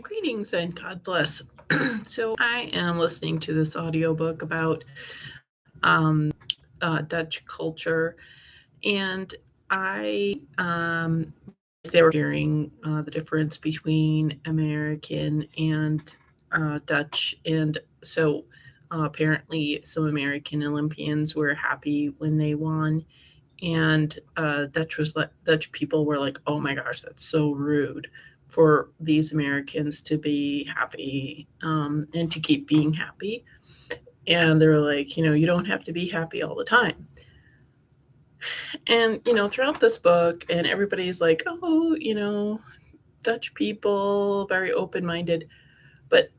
Greetings and God bless. So I am listening to this audiobook about um, Dutch culture, and I they were hearing the difference between American and Dutch, and so apparently some American Olympians were happy when they won, and Dutch people were like, "Oh my gosh, that's so rude for these Americans to be happy and to keep being happy." And they're like, you don't have to be happy all the time. And throughout this book, and everybody's like, "Oh, Dutch people very open minded," but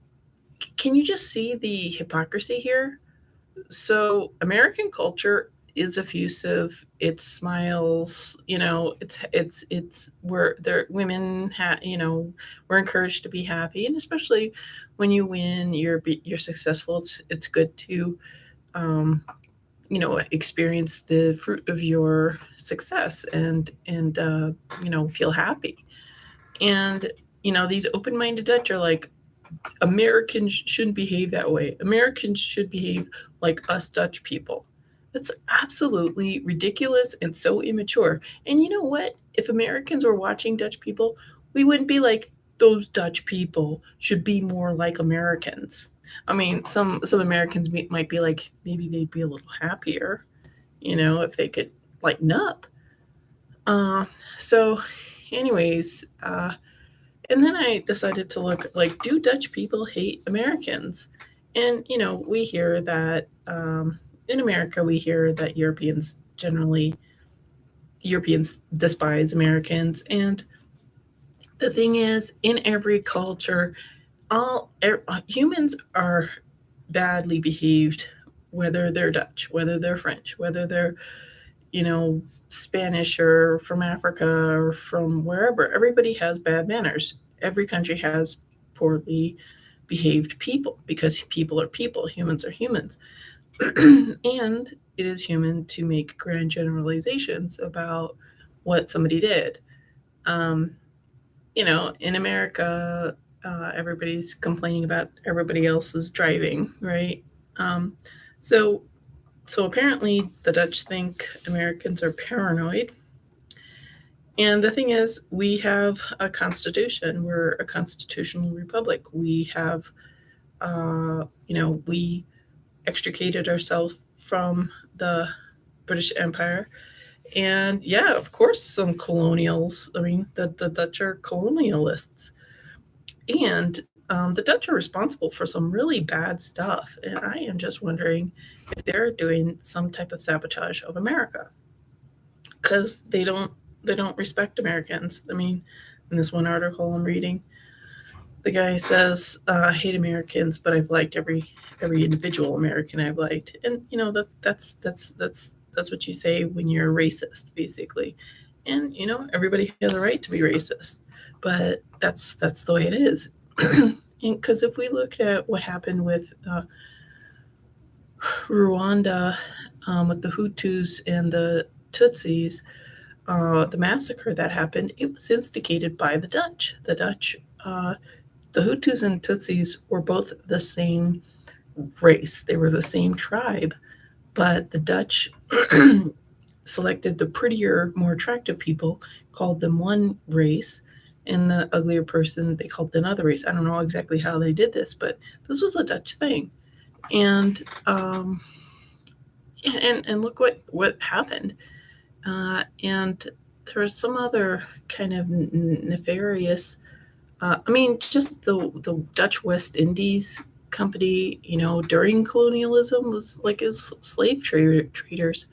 can you just see the hypocrisy here? So American culture is effusive. It smiles. It's where there women we're encouraged to be happy, and especially when you win, you're successful. It's good to um, experience the fruit of your success and feel happy. And these open-minded Dutch are like, Americans shouldn't behave that way. Americans should behave like us Dutch people. That's absolutely ridiculous and so immature. And you know what? If Americans were watching Dutch people, we wouldn't be like, those Dutch people should be more like Americans. I mean, some Americans might be like, maybe they'd be a little happier, if they could lighten up. Uh, so, anyways, and then I decided to look like, do Dutch people hate Americans? And, we hear that in America, we hear that Europeans despise Americans. And the thing is, in every culture, humans are badly behaved, whether they're Dutch, whether they're French, whether they're, you know, Spanish or from Africa or from wherever. Everybody has bad manners. Every country has poorly behaved people because people are people, humans are humans. And it is human to make grand generalizations about what somebody did. Um, in America, everybody's complaining about everybody else's driving, right? Um, so, so apparently, the Dutch think Americans are paranoid. And the thing is, we have a constitution. We're a constitutional republic. We extricated ourselves from the British Empire. And yeah, of course, some colonials. I mean, the Dutch are colonialists. And the Dutch are responsible for some really bad stuff. And I am just wondering if they're doing some type of sabotage of America because they don't respect Americans. I mean, in this one article I'm reading, the guy says, "I hate Americans, but I've liked every individual American I've liked." And that's what you say when you're a racist, basically. And everybody has a right to be racist, but that's the way it is. Because if we look at what happened with Rwanda, with the Hutus and the Tutsis, the massacre that happened, it was instigated by the Dutch. Uh, the Hutus and Tutsis were both the same race. They were the same tribe, but the Dutch selected the prettier, more attractive people, called them one race, and the uglier person they called another race. I don't know exactly how they did this, but this was a Dutch thing. And yeah, and look what happened. And there was some other kind of nefarious. I mean, just the Dutch West Indies company, during colonialism was like as slave traders.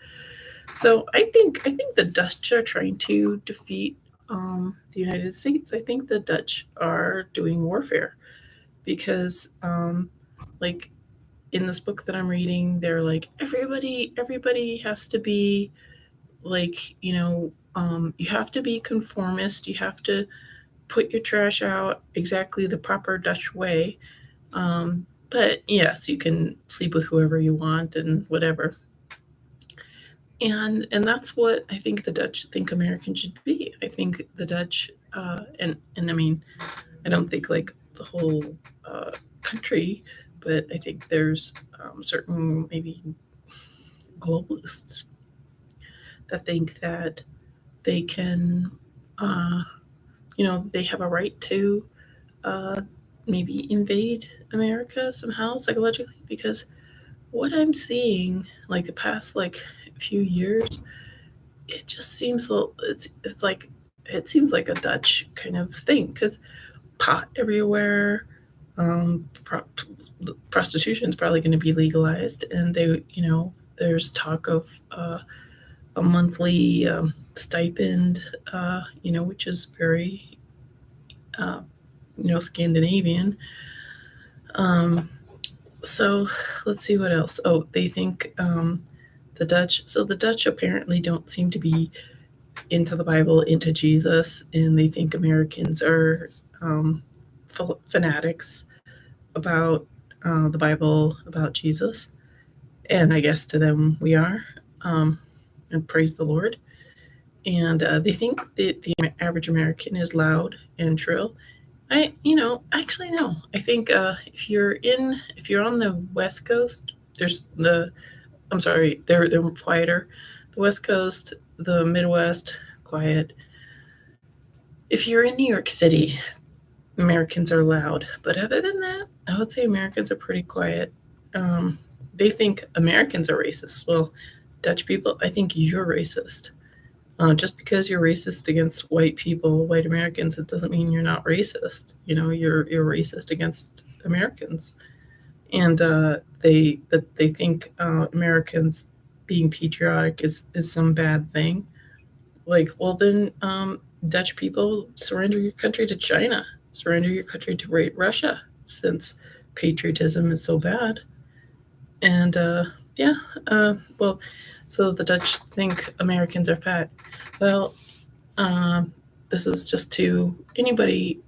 So I think the Dutch are trying to defeat the United States. I think the Dutch are doing warfare because, like in this book that I'm reading, they're like, everybody has to be like, you have to be conformist. You have to put your trash out exactly the proper Dutch way. But yes, you can sleep with whoever you want and whatever. And that's what I think the Dutch think Americans should be. I think the Dutch, and I mean, I don't think like the whole country, but I think there's certain maybe globalists that think that they can, uh, they have a right to uh, maybe invade America somehow psychologically because what I'm seeing like the past like few years, it just seems it's like it seems like a Dutch kind of thing because pot everywhere. Prostitution is probably going to be legalized, and there's talk of a monthly stipend, which is very uh, Scandinavian. Um, so let's see what else. Oh, they think the Dutch. So the Dutch apparently don't seem to be into the Bible, into Jesus, and they think Americans are um, fanatics about the Bible, about Jesus. And I guess to them we are. Um, and praise the Lord. And they think that the average American is loud and shrill. Actually no. I think if you're on the West Coast, there's the I'm sorry, they're quieter. The West Coast, the Midwest, quiet. If you're in New York City, Americans are loud. But other than that, I would say Americans are pretty quiet. Um, they think Americans are racist. Well, Dutch people, I think you're racist. Just because you're racist against white people, white Americans, it doesn't mean you're not racist. You're racist against Americans, and they think Americans being patriotic is some bad thing. Like, well, then Dutch people, surrender your country to China, surrender your country to Russia, since patriotism is so bad. And yeah, well, so the Dutch think Americans are fat. Well, um, this is just to anybody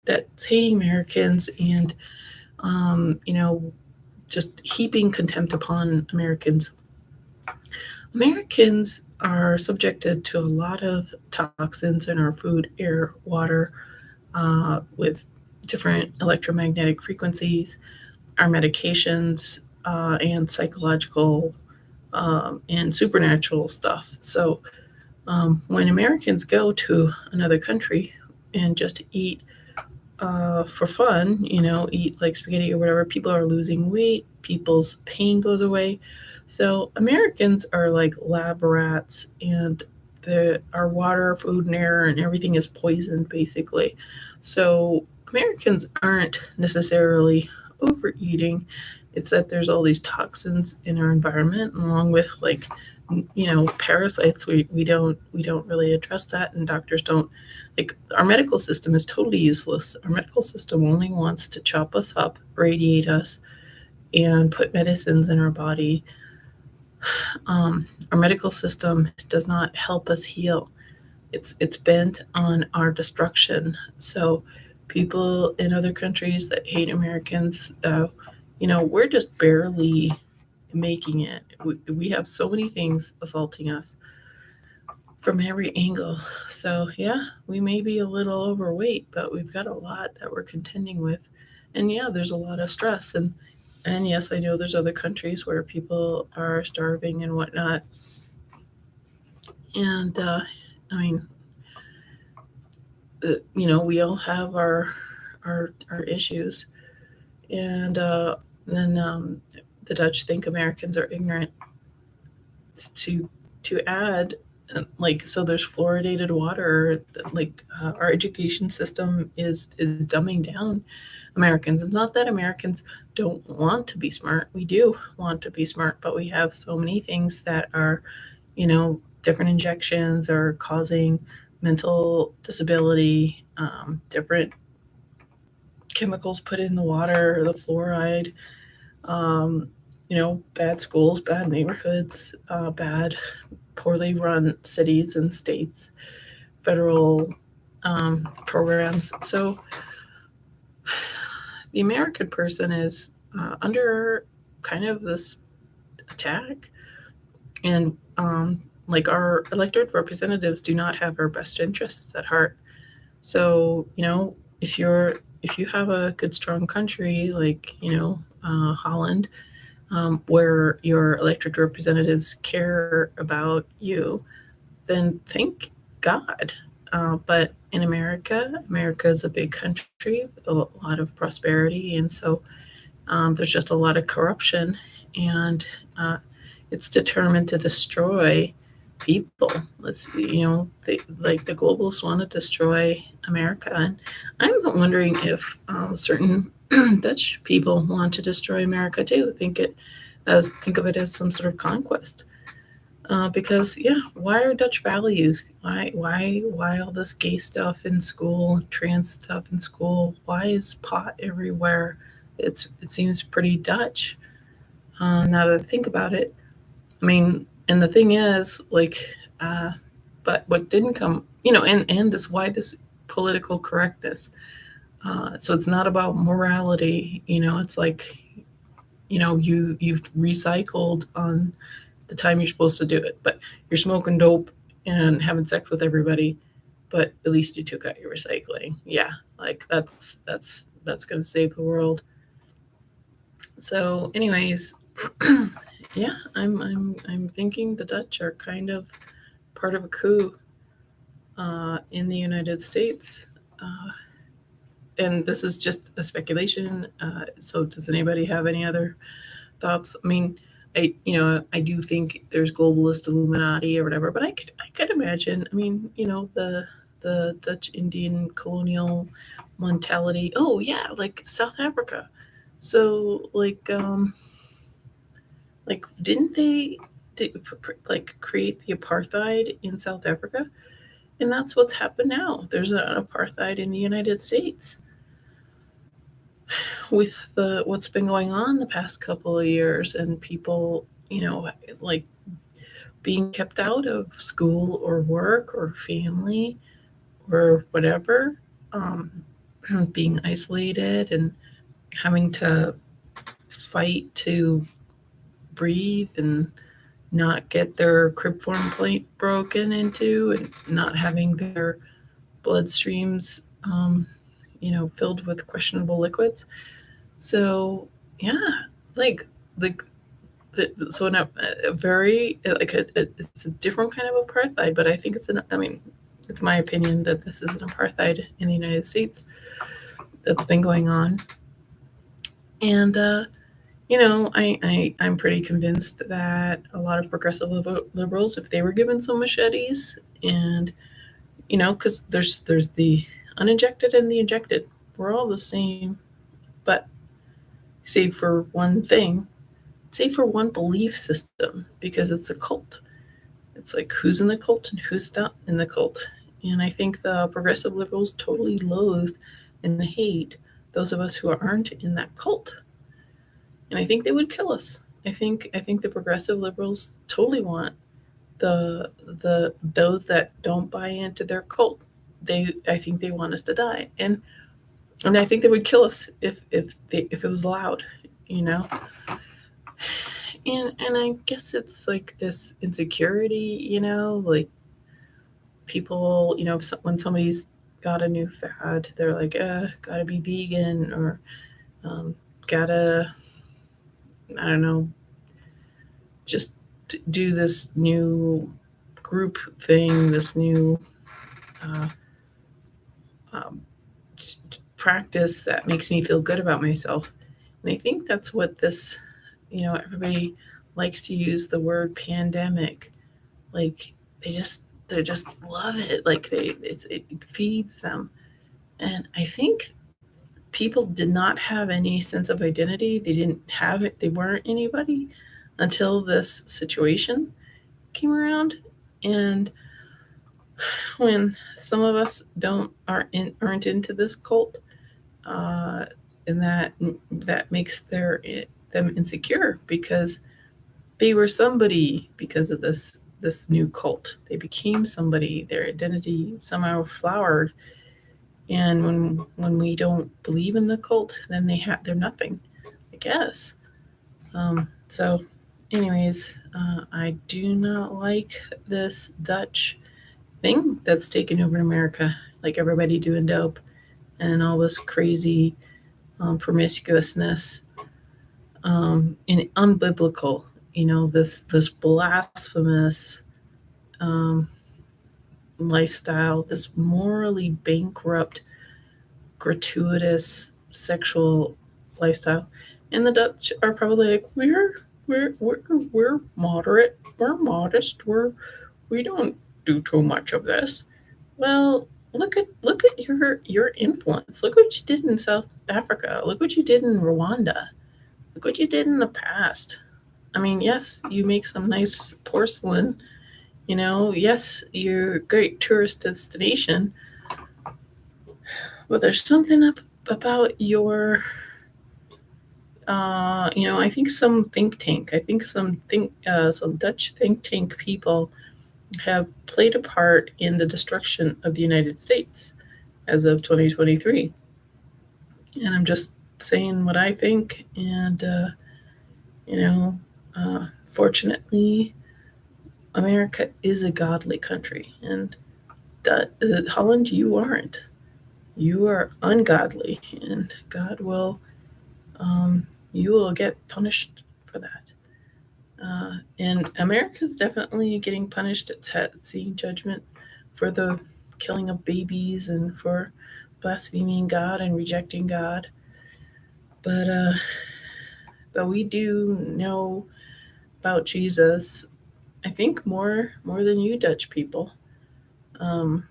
that's hating Americans and just heaping contempt upon Americans. Americans are subjected to a lot of toxins in our food, air, water, with different electromagnetic frequencies, our medications, and psychological and supernatural stuff. So when Americans go to another country and just eat for fun, eat like spaghetti or whatever, people are losing weight, people's pain goes away. So Americans are like lab rats, and our water, food, and air, and everything is poisoned basically. So Americans aren't necessarily overeating. It's that there's all these toxins in our environment, along with like parasites. We don't really address that, and doctors don't. Like, our medical system is totally useless. Our medical system only wants to chop us up, radiate us, and put medicines in our body. Our medical system does not help us heal. It's bent on our destruction. So people in other countries that hate Americans, we're just barely making it. We have so many things assaulting us from every angle. So yeah, we may be a little overweight, but we've got a lot that we're contending with. And yeah, there's a lot of stress, and yes, I know there's other countries where people are starving and whatnot. And I mean, we all have our issues, and then the Dutch think Americans are ignorant. To add, so there's fluoridated water. Like, our education system is dumbing down Americans. It's not that Americans don't want to be smart. We do want to be smart, but we have so many things that are, different injections are causing mental disability, different chemicals put in the water, the fluoride, bad schools, bad neighborhoods, bad, poorly run cities and states, federal programs. So the American person is under kind of this attack, and like, our elected representatives do not have our best interests at heart. So if you have a good strong country like Holland, where your elected representatives care about you, then thank God. But in America is a big country with a lot of prosperity, and so there's just a lot of corruption, and uh, it's determined to destroy people. Like the globalists want to destroy America, and I'm wondering if certain Dutch people want to destroy America too. Think of it as some sort of conquest. Because yeah, why are Dutch values? Why all this gay stuff in school, trans stuff in school? Why is pot everywhere? It seems pretty Dutch. Now that I think about it, I mean, and the thing is, uh, but what didn't come, and this why this political correctness. So it's not about morality. It's like you've recycled on the time you're supposed to do it, but you're smoking dope and having sex with everybody, but at least you took out your recycling. Yeah, like that's gonna save the world. So, anyways, yeah, I'm thinking the Dutch are kind of part of a coup in the United States. And this is just a speculation. So, does anybody have any other thoughts? I mean, I do think there's globalist Illuminati or whatever, but I could imagine. I mean, the Dutch Indian colonial mentality. Oh yeah, like South Africa. So didn't they like create the apartheid in South Africa? And that's what's happened now. There's an apartheid in the United States with the what's been going on the past couple of years, and people, like being kept out of school or work or family or whatever, um, being isolated and having to fight to breathe and not get their crib form plate broken into, and not having their bloodstreams, filled with questionable liquids. So yeah, like like so in a very it's a different kind of apartheid, but I think I mean, it's my opinion that this is an apartheid in the United States that's been going on, and I'm pretty convinced that a lot of progressive liberals, if they were given some machetes, and because there's the uninjected and the injected, we're all the same, but save for one thing, save for one belief system, because it's a cult. It's like who's in the cult and who's not in the cult. And I think the progressive liberals totally loathe and hate those of us who aren't in that cult. And I think they would kill us. I think the progressive liberals totally want the those that don't buy into their cult. I think they want us to die. And I think they would kill us if it was allowed, you know. And I guess it's like this insecurity, like people, when somebody's got a new fad, they're like, gotta be vegan, or gotta, I don't know, just do this new group thing, this new uh, um, practice that makes me feel good about myself. And I think that's what this, everybody likes to use the word pandemic. Like they just love it. Like it feeds them. And I think people did not have any sense of identity. They didn't have it. They weren't anybody until this situation came around. And when some of us aren't into this cult, uh, and that makes them insecure, because they were somebody because of this new cult. They became somebody. Their identity somehow flowered. And when we don't believe in the cult, then they're nothing, I guess. So, anyways, I do not like this Dutch thing that's taken over America, like everybody doing dope. and all this crazy promiscuousness, and unbiblical. This blasphemous um, lifestyle, this morally bankrupt, gratuitous sexual lifestyle. And the Dutch are probably like, we're moderate, we're modest, we don't do too much of this. Well, look at your influence. Look what you did in South Africa. Look what you did in Rwanda. Look what you did in the past. I mean, yes, you make some nice porcelain. Yes, you're a great tourist destination, but there's something up about your I think some Dutch think tank people have played a part in the destruction of the United States as of 2023. And I'm just saying what I think. And you know, fortunately, America is a godly country, and Holland, you aren't. You are ungodly, and God will, you will get punished for that. And America is definitely getting punished. It's seeing judgment for the killing of babies and for blaspheming God and rejecting God. But we do know about Jesus. I think more than you Dutch people. Um,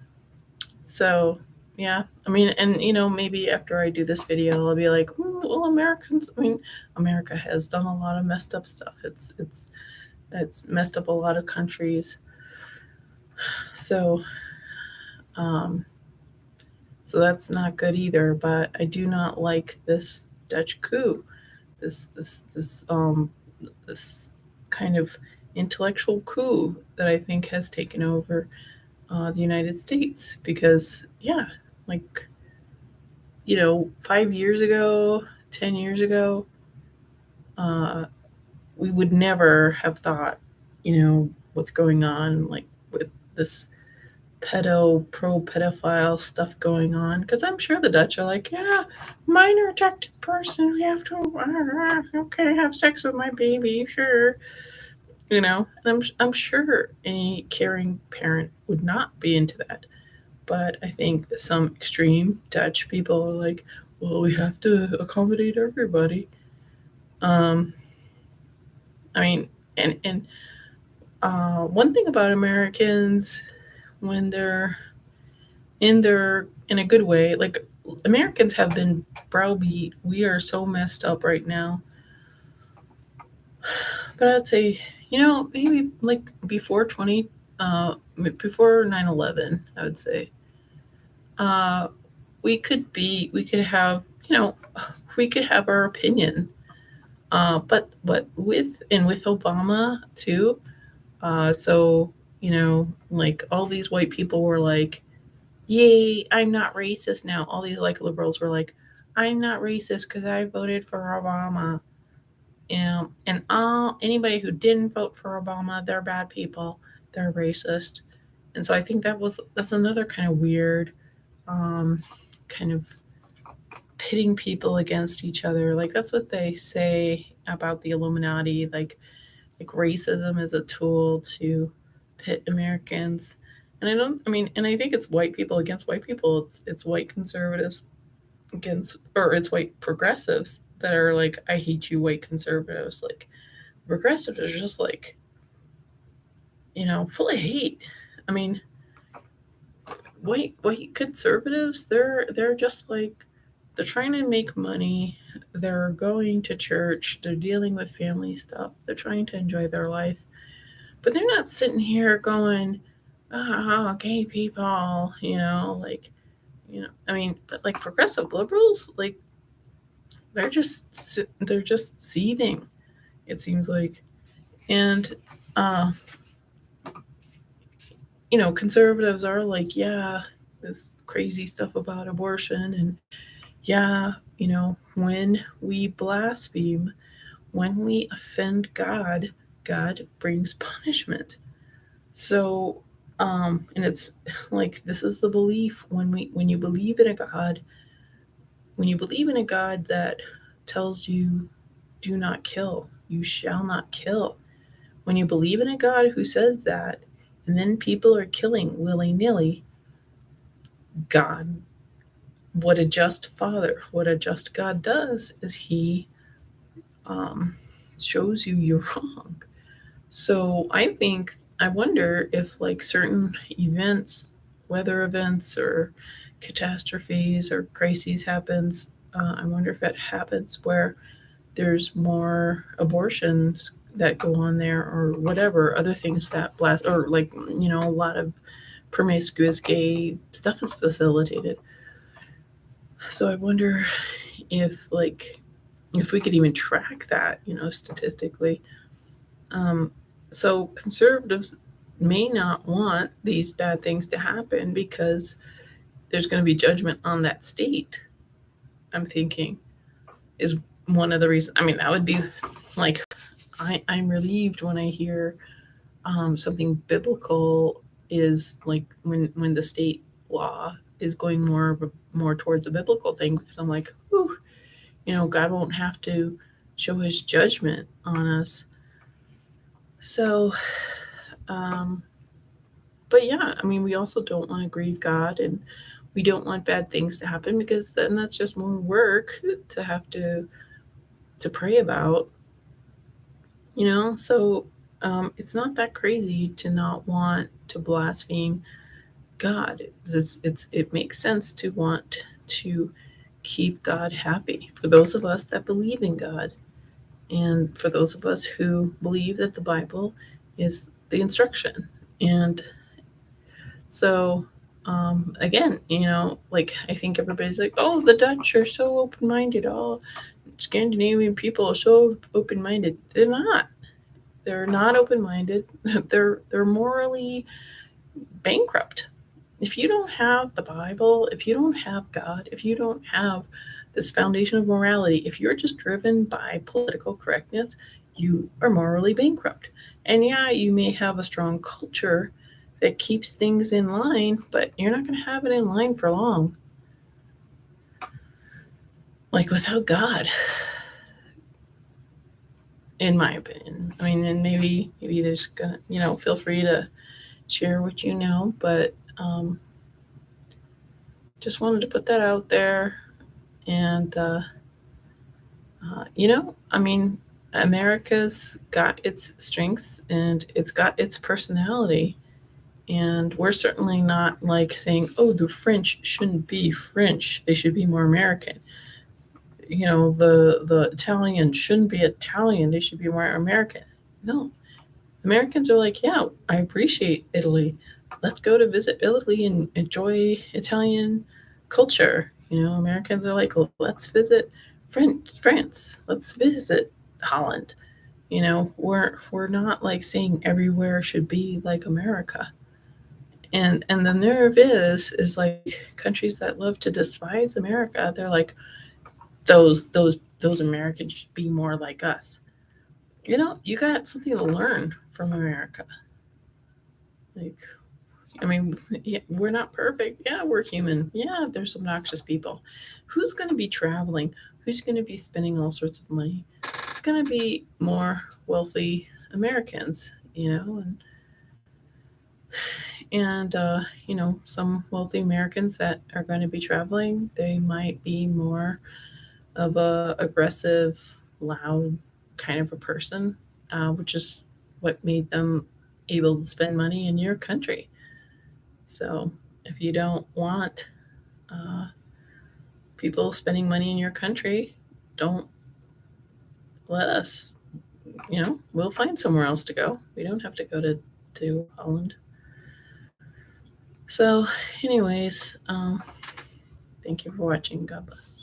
so yeah, I mean, and maybe after I do this video, I'll be like, well, Americans. I mean, America has done a lot of messed up stuff. It's messed up a lot of countries. So um, so that's not good either. But I do not like this Dutch coup. This kind of intellectual coup that I think has taken over the United States. Because yeah, like 5 years ago, 10 years ago, uh, we would never have thought, what's going on, like with this pro pedophile stuff going on. Because I'm sure the Dutch are like, yeah, minor attracted person, we have to, okay, have sex with my baby, sure. And I'm sure any caring parent would not be into that. But I think that some extreme Dutch people are like, well, we have to accommodate everybody. Um, I mean, and one thing about Americans, when they're in a good way, like Americans have been browbeat. We are so messed up right now. But I'd say, maybe like before 20, before 9/11, I would say, uh, we could have, we could have our opinion. But with Obama too, so like all these white people were like, "Yay, I'm not racist now." All these like liberals were like, "I'm not racist because I voted for Obama." And all anybody who didn't vote for Obama, they're bad people. They're racist. And so I think that's another kind of weird, kind of pitting people against each other. Like that's what they say about the Illuminati. Like racism is a tool to pit Americans. And I think it's white people against white people. It's white conservatives against, or it's white progressives that are like, I hate you, white conservatives. Like progressives are just like, full of hate. I mean, white conservatives, they're just like, they're trying to make money. They're going to church. They're dealing with family stuff. They're trying to enjoy their life. But they're not sitting here going, oh, gay people, like, I mean, but like progressive liberals, like they're just seething, it seems like. And, uh, conservatives are like, yeah, this crazy stuff about abortion. And yeah, when we blaspheme, when we offend God, God brings punishment. So, and it's like this is the belief when you believe in a God, when you believe in a God that tells you, do not kill, you shall not kill, when you believe in a God who says that, and then people are killing willy nilly, God, what a just Father, what a just God does is He um, shows you you're wrong. So I wonder if like certain events, weather events or catastrophes or crises happens. I wonder if it happens where there's more abortions that go on there or whatever other things that blast or like a lot of promiscuous gay stuff is facilitated. So I wonder if if we could even track that, statistically. Um, so conservatives may not want these bad things to happen because there's going to be judgment on that state. I'm thinking is one of the reasons. I mean, that would be like I'm relieved when I hear something biblical is like when the state law is going more towards a biblical thing because I'm like, whew, God won't have to show His judgment on us. So, um, but yeah, I mean, we also don't want to grieve God, and we don't want bad things to happen because then that's just more work to have to pray about, So it's not that crazy to not want to blaspheme God. It makes sense to want to keep God happy for those of us that believe in God, and for those of us who believe that the Bible is the instruction. And so, again, like I think everybody's like, oh, the Dutch are so open minded. All Scandinavian people are so open minded. They're not. They're not open minded. They're morally bankrupt. If you don't have the Bible, if you don't have God, if you don't have this foundation of morality, if you're just driven by political correctness, you are morally bankrupt. And yeah, you may have a strong culture that keeps things in line, but you're not going to have it in line for long. Like without God, in my opinion. I mean, and maybe there's gonna, feel free to share what you know, but just wanted to put that out there. And I mean, America's got its strengths and it's got its personality. And we're certainly not like saying, oh, the French shouldn't be French. They should be more American. The Italian shouldn't be Italian. They should be more American. No, Americans are like, yeah, I appreciate Italy. Let's go to visit Italy and enjoy Italian culture. Americans are like, let's visit France. Let's visit Holland. We're not like saying everywhere should be like America. And the nerve is like countries that love to despise America. They're like those Americans should be more like us. You got something to learn from America. Like, I mean, yeah, we're not perfect. Yeah, we're human. Yeah, there's obnoxious people. Who's going to be traveling? Who's going to be spending all sorts of money? It's going to be more wealthy Americans, and some wealthy Americans that are going to be traveling, they might be more of a aggressive, loud kind of a person, which is what made them able to spend money in your country. So if you don't want uh, people spending money in your country, don't let us. We'll find somewhere else to go. We don't have to go to Holland. So, anyways, thank you for watching. God bless.